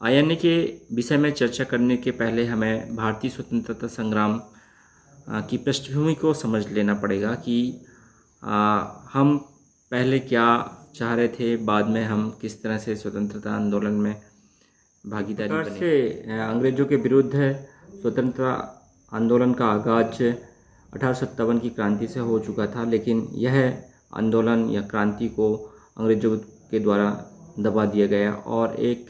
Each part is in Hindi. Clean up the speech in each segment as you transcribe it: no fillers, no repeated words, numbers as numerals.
आईएनए के विषय में चर्चा करने के पहले हमें भारतीय स्वतंत्रता संग्राम की पृष्ठभूमि को समझ लेना पड़ेगा कि हम पहले क्या चाह रहे थे, बाद में हम किस तरह से स्वतंत्रता आंदोलन में भागीदारी बने। से अंग्रेजों के विरुद्ध स्वतंत्रता आंदोलन का आगाज 1857 की क्रांति से हो चुका था, लेकिन यह आंदोलन या क्रांति को अंग्रेजों के द्वारा दबा दिया गया और एक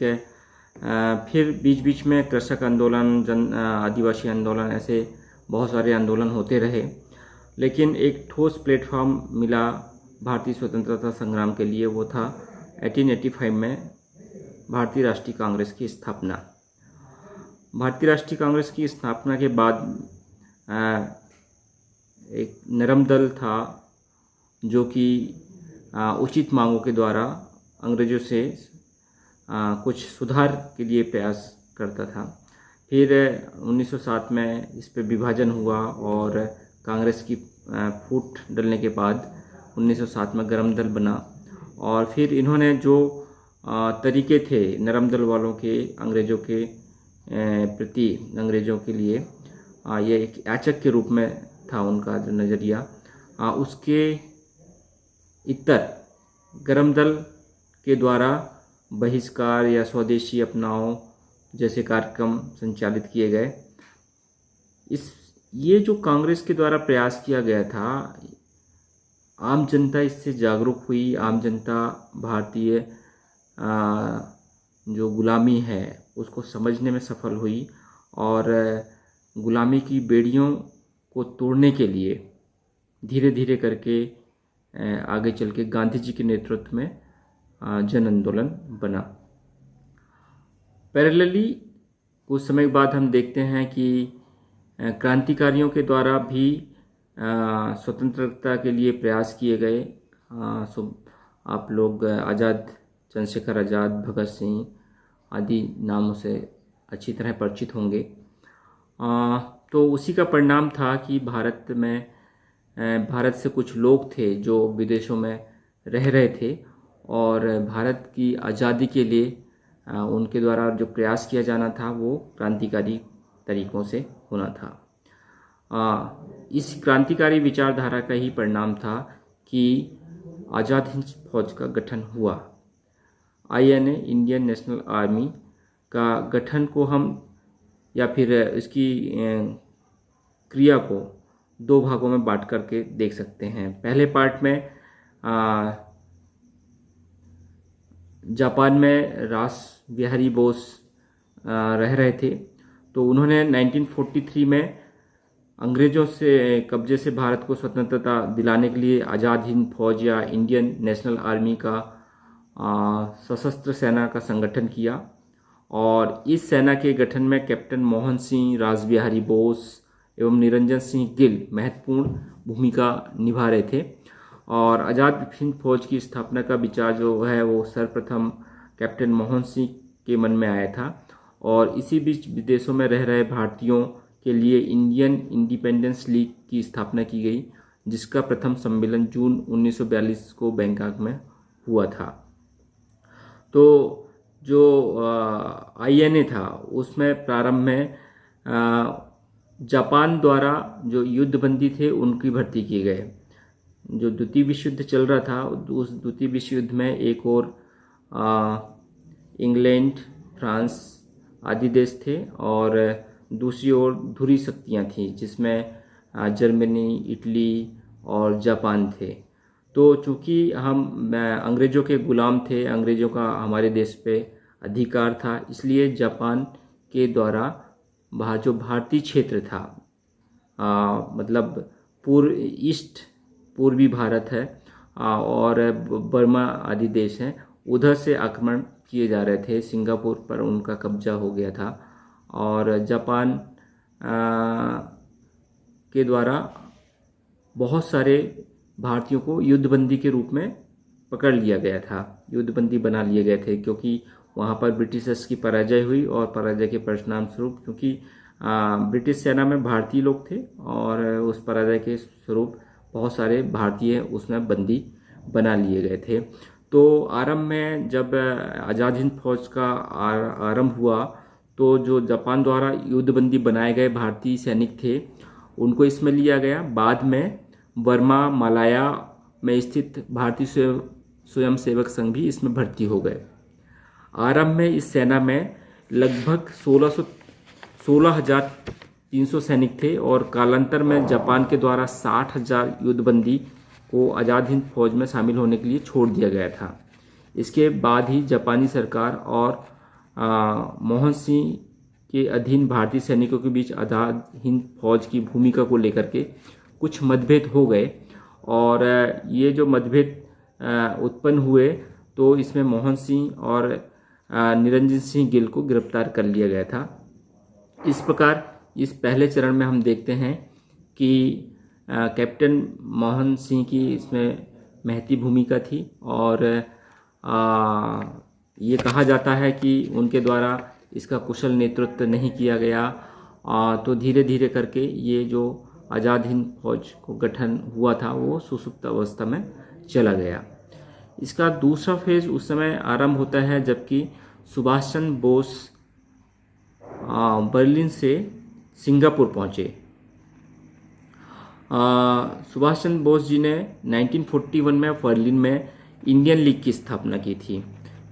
फिर बीच बीच में कृषक आंदोलन, आदिवासी आंदोलन, ऐसे बहुत सारे आंदोलन होते रहे, लेकिन एक ठोस प्लेटफॉर्म मिला भारतीय स्वतंत्रता संग्राम के लिए। वो था 1885 में भारतीय राष्ट्रीय कांग्रेस की स्थापना। भारतीय राष्ट्रीय कांग्रेस की स्थापना के बाद एक नरम दल था जो कि उचित मांगों के द्वारा अंग्रेजों से कुछ सुधार के लिए प्रयास करता था। फिर 1907 में इस पर विभाजन हुआ और कांग्रेस की फूट डलने के बाद 1907 में गरम दल बना और फिर इन्होंने जो तरीके थे नरम दल वालों के अंग्रेज़ों के प्रति, अंग्रेज़ों के लिए ये एक याचक के रूप में था उनका जो नज़रिया, उसके इतर गरम दल के द्वारा बहिष्कार या स्वदेशी अपनाओ जैसे कार्यक्रम संचालित किए गए। ये जो कांग्रेस के द्वारा प्रयास किया गया था, आम जनता इससे जागरूक हुई। आम जनता भारतीय जो गुलामी है उसको समझने में सफल हुई और गुलामी की बेड़ियों को तोड़ने के लिए धीरे धीरे करके आगे चल के गांधी जी के नेतृत्व में जन आंदोलन बना। पैरेलली कुछ समय बाद हम देखते हैं कि क्रांतिकारियों के द्वारा भी स्वतंत्रता के लिए प्रयास किए गए। आप लोग आज़ाद, चंद्रशेखर आज़ाद, भगत सिंह आदि नामों से अच्छी तरह परिचित होंगे। तो उसी का परिणाम था कि भारत से कुछ लोग थे जो विदेशों में रह रहे थे और भारत की आज़ादी के लिए उनके द्वारा जो प्रयास किया जाना था वो क्रांतिकारी तरीक़ों से होना था। इस क्रांतिकारी विचारधारा का ही परिणाम था कि आज़ाद हिंद फौज का गठन हुआ। आईएनए, इंडियन नेशनल आर्मी का गठन को हम या फिर इसकी क्रिया को दो भागों में बांट करके देख सकते हैं। पहले पार्ट में जापान में रास बिहारी बोस रह रहे थे, तो उन्होंने 1943 में अंग्रेज़ों से कब्जे से भारत को स्वतंत्रता दिलाने के लिए आज़ाद हिंद फौज या इंडियन नेशनल आर्मी का सशस्त्र सेना का संगठन किया और इस सेना के गठन में कैप्टन मोहन सिंह, रास बिहारी बोस एवं निरंजन सिंह गिल महत्वपूर्ण भूमिका निभा रहे थे। और आज़ाद हिंद फौज की स्थापना का विचार जो है वो सर्वप्रथम कैप्टन मोहन सिंह के मन में आया था और इसी बीच विदेशों में रह रहे भारतीयों के लिए इंडियन इंडिपेंडेंस लीग की स्थापना की गई, जिसका प्रथम सम्मेलन जून 1942 को बैंकॉक में हुआ था। तो जो आईएनए था उसमें प्रारंभ में जापान द्वारा जो युद्धबंदी थे उनकी भर्ती किए गए। जो द्वितीय विश्व युद्ध चल रहा था उस द्वितीय विश्व युद्ध में एक और इंग्लैंड, फ्रांस आदि देश थे और दूसरी ओर धुरी शक्तियां थीं जिसमें जर्मनी, इटली और जापान थे। तो चूँकि हम अंग्रेज़ों के ग़ुलाम थे, अंग्रेज़ों का हमारे देश पे अधिकार था, इसलिए जापान के द्वारा जो भारतीय क्षेत्र था, मतलब पूर्वी भारत है और बर्मा आदि देश हैं, उधर से आक्रमण किए जा रहे थे। सिंगापुर पर उनका कब्जा हो गया था और जापान के द्वारा बहुत सारे भारतीयों को युद्धबंदी के रूप में पकड़ लिया गया था, युद्धबंदी बना लिए गए थे, क्योंकि वहाँ पर ब्रिटिशर्स की पराजय हुई और पराजय के परिणाम स्वरूप, क्योंकि ब्रिटिश सेना में भारतीय लोग थे और उस पराजय के स्वरूप बहुत सारे भारतीय उसमें बंदी बना लिए गए थे। तो आरंभ में जब आज़ाद हिंद फौज का आरंभ हुआ तो जो जापान द्वारा युद्धबंदी बनाए गए भारतीय सैनिक थे उनको इसमें लिया गया। बाद में बर्मा मालाया में स्थित भारतीय स्वयंसेवक संघ भी इसमें भर्ती हो गए। आरंभ में इस सेना में लगभग 16,300 सैनिक थे और कालांतर में जापान के द्वारा 60,000 युद्धबंदी को आज़ाद हिंद फौज में शामिल होने के लिए छोड़ दिया गया था। इसके बाद ही जापानी सरकार और मोहन सिंह के अधीन भारतीय सैनिकों के बीच आज़ाद हिंद फौज की भूमिका को लेकर के कुछ मतभेद हो गए और ये जो मतभेद उत्पन्न हुए तो इसमें मोहन सिंह और निरंजन सिंह गिल को गिरफ्तार कर लिया गया था। इस प्रकार इस पहले चरण में हम देखते हैं कि कैप्टन मोहन सिंह की इसमें महती भूमिका थी और ये कहा जाता है कि उनके द्वारा इसका कुशल नेतृत्व नहीं किया गया। तो धीरे धीरे करके ये जो आज़ाद हिंद फौज को गठन हुआ था वो सुसुप्त अवस्था में चला गया। इसका दूसरा फेज उस समय आरंभ होता है जबकि सुभाष चंद्र बोस बर्लिन से सिंगापुर पहुँचे। सुभाष चंद्र बोस जी ने 1941 में बर्लिन में इंडियन लीग की स्थापना की थी,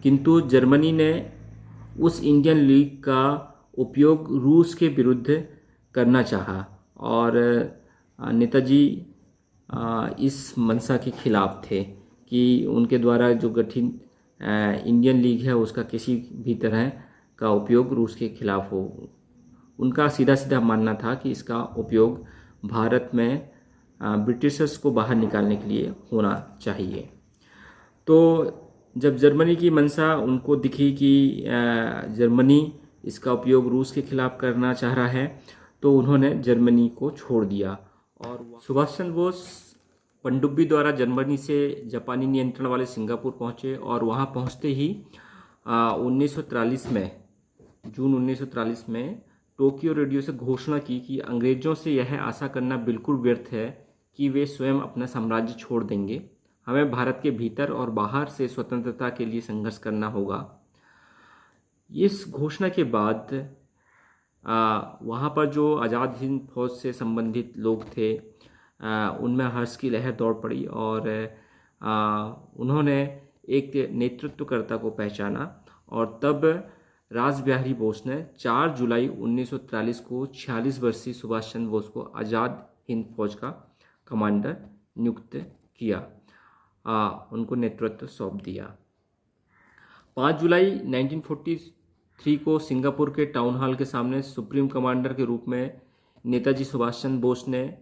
किंतु जर्मनी ने उस इंडियन लीग का उपयोग रूस के विरुद्ध करना चाहा और नेताजी इस मंशा के खिलाफ थे कि उनके द्वारा जो गठित इंडियन लीग है उसका किसी भी तरह का उपयोग रूस के खिलाफ हो। उनका सीधा सीधा मानना था कि इसका उपयोग भारत में ब्रिटिशर्स को बाहर निकालने के लिए होना चाहिए। तो जब जर्मनी की मंशा उनको दिखी कि जर्मनी इसका उपयोग रूस के खिलाफ करना चाह रहा है तो उन्होंने जर्मनी को छोड़ दिया और सुभाष चंद्र बोस पनडुब्बी द्वारा जर्मनी से जापानी नियंत्रण वाले सिंगापुर पहुंचे और वहां पहुंचते ही 1943 में जून 1943 में टोक्यो रेडियो से घोषणा की कि अंग्रेज़ों से यह आशा करना बिल्कुल व्यर्थ है कि वे स्वयं अपना साम्राज्य छोड़ देंगे। हमें भारत के भीतर और बाहर से स्वतंत्रता के लिए संघर्ष करना होगा। इस घोषणा के बाद वहाँ पर जो आज़ाद हिंद फौज से संबंधित लोग थे उनमें हर्ष की लहर दौड़ पड़ी और उन्होंने एक नेतृत्वकर्ता को पहचाना और तब रासबिहारी बोस ने 4 जुलाई 1943 को 46 वर्षीय सुभाष चंद्र बोस को आज़ाद हिंद फौज का कमांडर नियुक्त किया, उनको नेतृत्व सौंप दिया। 5 जुलाई 1943 को सिंगापुर के टाउन हॉल के सामने सुप्रीम कमांडर के रूप में नेताजी सुभाष चंद्र बोस ने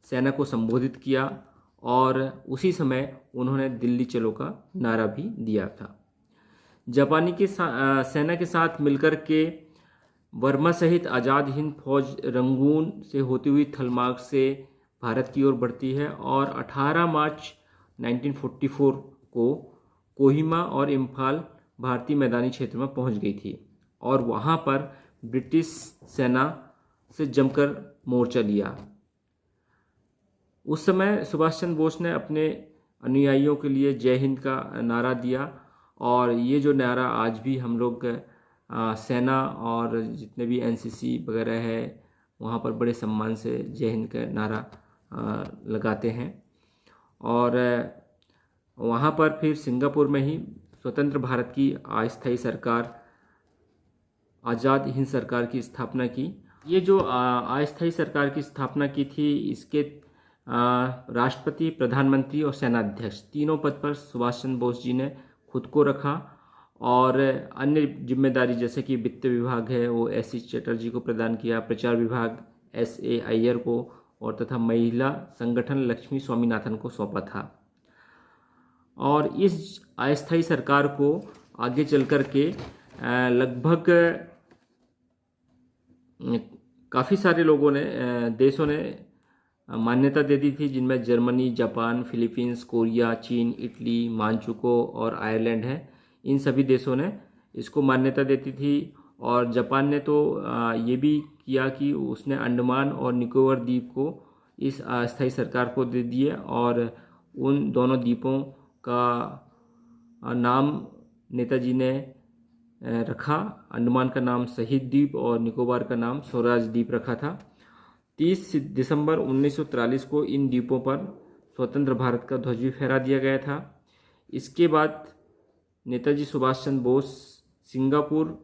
सेना को संबोधित किया और उसी समय उन्होंने दिल्ली चलो का नारा भी दिया था। जापानी की सेना के साथ मिलकर के बर्मा सहित आज़ाद हिंद फौज रंगून से होती हुई थलमार्ग से भारत की ओर बढ़ती है और 18 मार्च 1944 को कोहिमा और इम्फाल भारतीय मैदानी क्षेत्र में पहुंच गई थी और वहां पर ब्रिटिश सेना से जमकर मोर्चा लिया। उस समय सुभाष चंद्र बोस ने अपने अनुयायियों के लिए जय हिंद का नारा दिया और ये जो नारा आज भी हम लोग सेना और जितने भी एनसीसी वगैरह है वहाँ पर बड़े सम्मान से जय हिंद का नारा लगाते हैं। और वहाँ पर फिर सिंगापुर में ही स्वतंत्र भारत की अस्थायी सरकार आज़ाद हिंद सरकार की स्थापना की। ये जो अस्थायी सरकार की स्थापना की थी इसके राष्ट्रपति, प्रधानमंत्री और सेनाध्यक्ष तीनों पद पर सुभाष चंद्र बोस जी ने खुद को रखा और अन्य जिम्मेदारी जैसे कि वित्त विभाग है वो एस.सी. चटर्जी को प्रदान किया, प्रचार विभाग S.A. अय्यर को और तथा महिला संगठन लक्ष्मी स्वामीनाथन को सौंपा था। और इस अस्थायी सरकार को आगे चल कर के लगभग काफ़ी सारे लोगों ने देशों ने मान्यता दे दी थी, जिनमें जर्मनी, जापान, फिलीपींस, कोरिया, चीन, इटली, मांचुको और आयरलैंड है। इन सभी देशों ने इसको मान्यता देती थी और जापान ने तो ये भी किया कि उसने अंडमान और निकोबार द्वीप को इस अस्थायी सरकार को दे दिए और उन दोनों द्वीपों का नाम नेताजी ने रखा। अंडमान का नाम शहीद द्वीप और निकोबार का नाम स्वराज द्वीप रखा था। 30 दिसंबर 1943 को इन द्वीपों पर स्वतंत्र भारत का ध्वज भी फहरा दिया गया था। इसके बाद नेताजी सुभाष चंद्र बोस सिंगापुर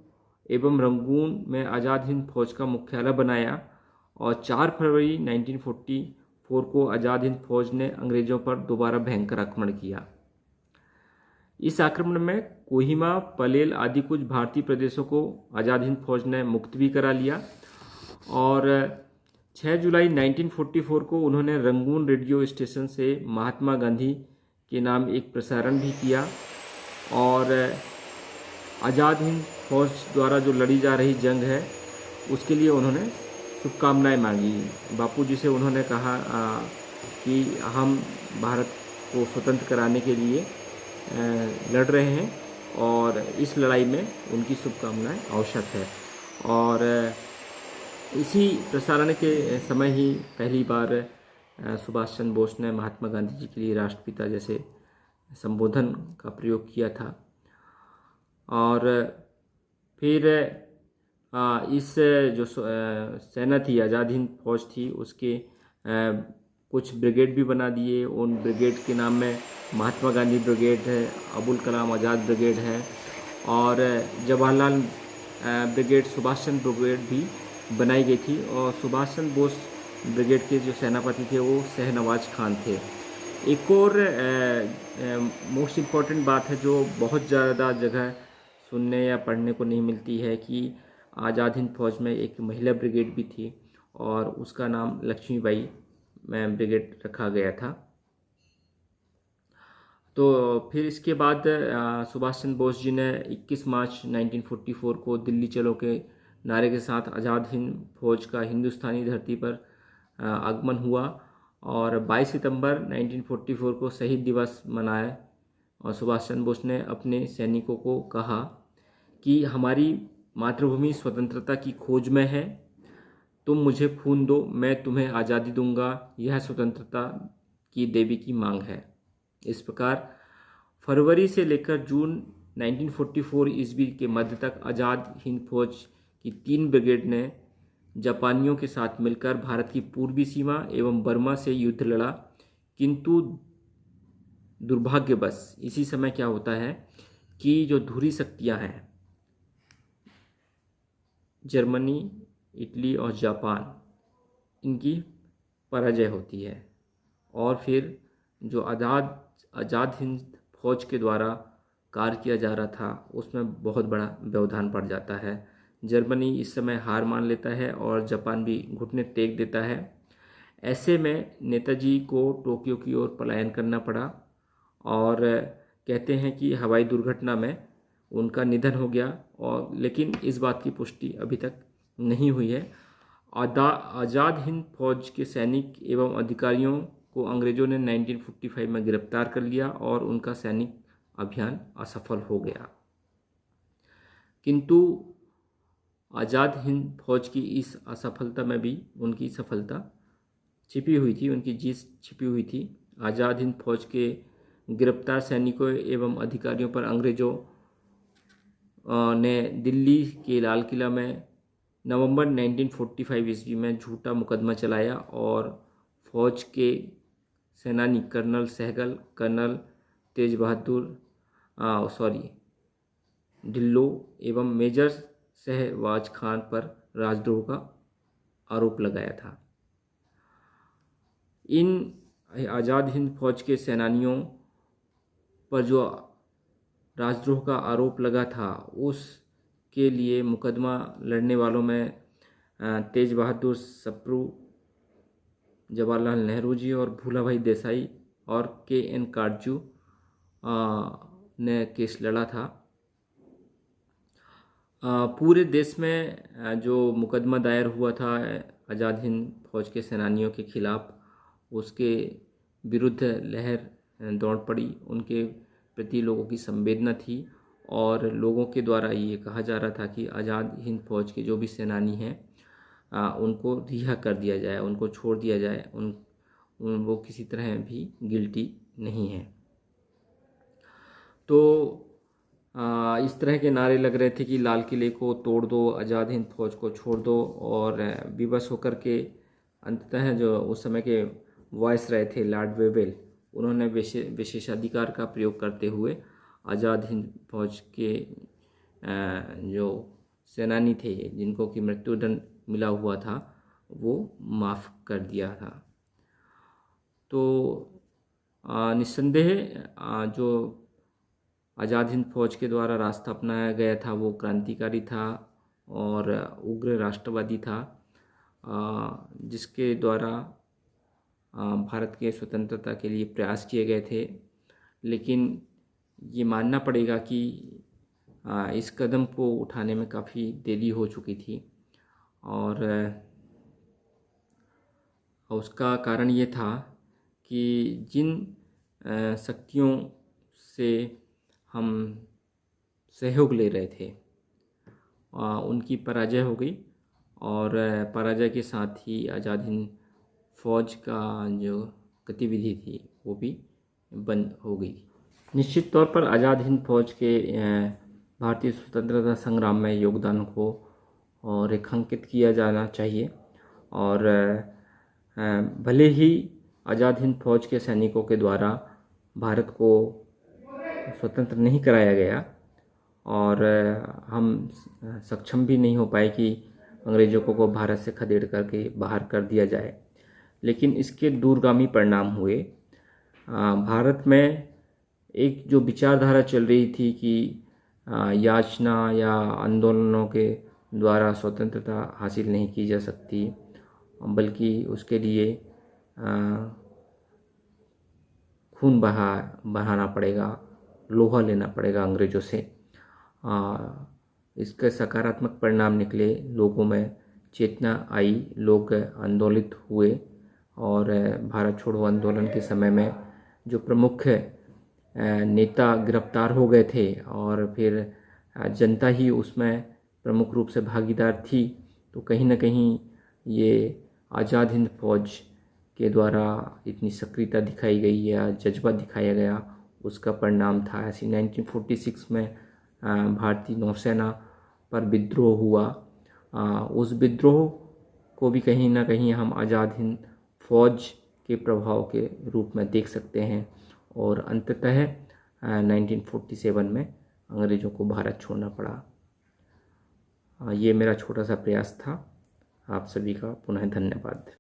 एवं रंगून में आज़ाद हिंद फौज का मुख्यालय बनाया और 4 फरवरी 1944 को आज़ाद हिंद फौज ने अंग्रेजों पर दोबारा भयंकर आक्रमण किया। इस आक्रमण में कोहिमा, पलेल आदि कुछ भारतीय प्रदेशों को आज़ाद हिंद फौज ने मुक्त भी करा लिया और 6 जुलाई 1944 को उन्होंने रंगून रेडियो स्टेशन से महात्मा गांधी के नाम एक प्रसारण भी किया और आज़ाद हिंद फौज द्वारा जो लड़ी जा रही जंग है उसके लिए उन्होंने शुभकामनाएं मांगी। बापूजी से उन्होंने कहा कि हम भारत को स्वतंत्र कराने के लिए लड़ रहे हैं और इस लड़ाई में उनकी शुभकामनाएं आवश्यक है। और इसी प्रसारण के समय ही पहली बार सुभाष चंद्र बोस ने महात्मा गांधी जी के लिए राष्ट्रपिता जैसे संबोधन का प्रयोग किया था। और फिर इस जो सेना थी, आज़ाद हिंद फौज थी, उसके कुछ ब्रिगेड भी बना दिए। उन ब्रिगेड के नाम में महात्मा गांधी ब्रिगेड है, अबुल कलाम आज़ाद ब्रिगेड है और जवाहरलाल ब्रिगेड, सुभाष चंद्र ब्रिगेड भी बनाई गई थी। और सुभाष चंद्र बोस ब्रिगेड के जो सेनापति थे वो शहनवाज खान थे। एक और मोस्ट इम्पॉर्टेंट बात है जो बहुत ज़्यादा जगह सुनने या पढ़ने को नहीं मिलती है कि आज़ाद हिंद फौज में एक महिला ब्रिगेड भी थी और उसका नाम लक्ष्मीबाई ब्रिगेड रखा गया था। तो फिर इसके बाद सुभाष चंद्र बोस जी ने 21 मार्च 1944 को दिल्ली चलो के नारे के साथ आज़ाद हिंद फौज का हिंदुस्तानी धरती पर आगमन हुआ और 22 सितंबर 1944 को शहीद दिवस मनाया। और सुभाष चंद्र बोस ने अपने सैनिकों को कहा कि हमारी मातृभूमि स्वतंत्रता की खोज में है, तुम मुझे खून दो, मैं तुम्हें आज़ादी दूंगा, यह स्वतंत्रता की देवी की मांग है। इस प्रकार फरवरी से लेकर जून 1944 ईस्वी के मध्य तक आज़ाद हिंद फौज की 3 ब्रिगेड ने जापानियों के साथ मिलकर भारत की पूर्वी सीमा एवं बर्मा से युद्ध लड़ा। किंतु दुर्भाग्यवश इसी समय क्या होता है कि जो धुरी शक्तियां हैं, जर्मनी, इटली और जापान, इनकी पराजय होती है और फिर जो आज़ाद हिंद फौज के द्वारा कार्य किया जा रहा था उसमें बहुत बड़ा व्यवधान पड़ जाता है। जर्मनी इस समय हार मान लेता है और जापान भी घुटने टेक देता है। ऐसे में नेताजी को टोक्यो की ओर पलायन करना पड़ा और कहते हैं कि हवाई दुर्घटना में उनका निधन हो गया। और लेकिन इस बात की पुष्टि अभी तक नहीं हुई है। आज़ाद हिंद फौज के सैनिक एवं अधिकारियों को अंग्रेजों ने 1945 में गिरफ्तार कर लिया और उनका सैनिक अभियान असफल हो गया। किंतु आज़ाद हिंद फौज की इस असफलता में भी उनकी सफलता छिपी हुई थी, उनकी जीत छिपी हुई थी। आज़ाद हिंद फौज के गिरफ्तार सैनिकों एवं अधिकारियों पर अंग्रेजों ने दिल्ली के लाल किला में नवंबर 1945 ईस्वी में झूठा मुकदमा चलाया और फौज के सेनानी कर्नल सहगल, कर्नल तेज बहादुर ढिल्लो एवं मेजर शहबाज खान पर राजद्रोह का आरोप लगाया था। इन आज़ाद हिंद फौज के सेनानियों पर जो राजद्रोह का आरोप लगा था उसके लिए मुकदमा लड़ने वालों में तेज बहादुर सप्रू, जवाहरलाल नेहरू जी और भूलाभाई देसाई और के.एन. काटजू ने केस लड़ा था। पूरे देश में जो मुकदमा दायर हुआ था आज़ाद हिंद फौज के सेनानियों के खिलाफ, उसके विरुद्ध लहर दौड़ पड़ी। उनके प्रति लोगों की संवेदना थी और लोगों के द्वारा ये कहा जा रहा था कि आज़ाद हिंद फौज के जो भी सेनानी हैं उनको रिहा कर दिया जाए, उनको छोड़ दिया जाए, वो किसी तरह भी गिल्टी नहीं है। तो इस तरह के नारे लग रहे थे कि लाल किले को तोड़ दो, आज़ाद हिंद फौज को छोड़ दो, और विवश होकर के अंततः जो उस समय के वॉइस रहे थे लॉर्ड वेवेल, उन्होंने विशेषाधिकार का प्रयोग करते हुए आज़ाद हिंद फौज के जो सेनानी थे जिनको कि मृत्युदंड मिला हुआ था वो माफ़ कर दिया था। तो निस्संदेह जो आज़ाद हिंद फौज के द्वारा रास्ता अपनाया गया था वो क्रांतिकारी था और उग्र राष्ट्रवादी था, जिसके द्वारा भारत के स्वतंत्रता के लिए प्रयास किए गए थे। लेकिन ये मानना पड़ेगा कि इस कदम को उठाने में काफ़ी देरी हो चुकी थी, और उसका कारण ये था कि जिन शक्तियों से हम सहयोग ले रहे थे उनकी पराजय हो गई, और पराजय के साथ ही आज़ाद हिंद फौज का जो गतिविधि थी वो भी बंद हो गई। निश्चित तौर पर आज़ाद हिंद फौज के भारतीय स्वतंत्रता संग्राम में योगदान को रेखांकित किया जाना चाहिए, और भले ही आज़ाद हिंद फौज के सैनिकों के द्वारा भारत को स्वतंत्र नहीं कराया गया और हम सक्षम भी नहीं हो पाए कि अंग्रेज़ों को भारत से खदेड़ करके बाहर कर दिया जाए, लेकिन इसके दूरगामी परिणाम हुए। भारत में एक जो विचारधारा चल रही थी कि याचना या आंदोलनों के द्वारा स्वतंत्रता हासिल नहीं की जा सकती, बल्कि उसके लिए खून बहाना पड़ेगा, लोहा लेना पड़ेगा अंग्रेज़ों से। इसके सकारात्मक परिणाम निकले, लोगों में चेतना आई, लोग आंदोलित हुए, और भारत छोड़ो आंदोलन के समय में जो प्रमुख नेता गिरफ्तार हो गए थे और फिर जनता ही उसमें प्रमुख रूप से भागीदार थी, तो कहीं ना कहीं ये आज़ाद हिंद फौज के द्वारा इतनी सक्रियता दिखाई गई या जज्बा दिखाया गया, उसका परिणाम था। ऐसी 1946 में भारतीय नौसेना पर विद्रोह हुआ। उस विद्रोह को भी कहीं ना कहीं हम आज़ाद हिंद फौज के प्रभाव के रूप में देख सकते हैं, और अंततः 1947 में अंग्रेज़ों को भारत छोड़ना पड़ा। ये मेरा छोटा सा प्रयास था। आप सभी का पुनः धन्यवाद।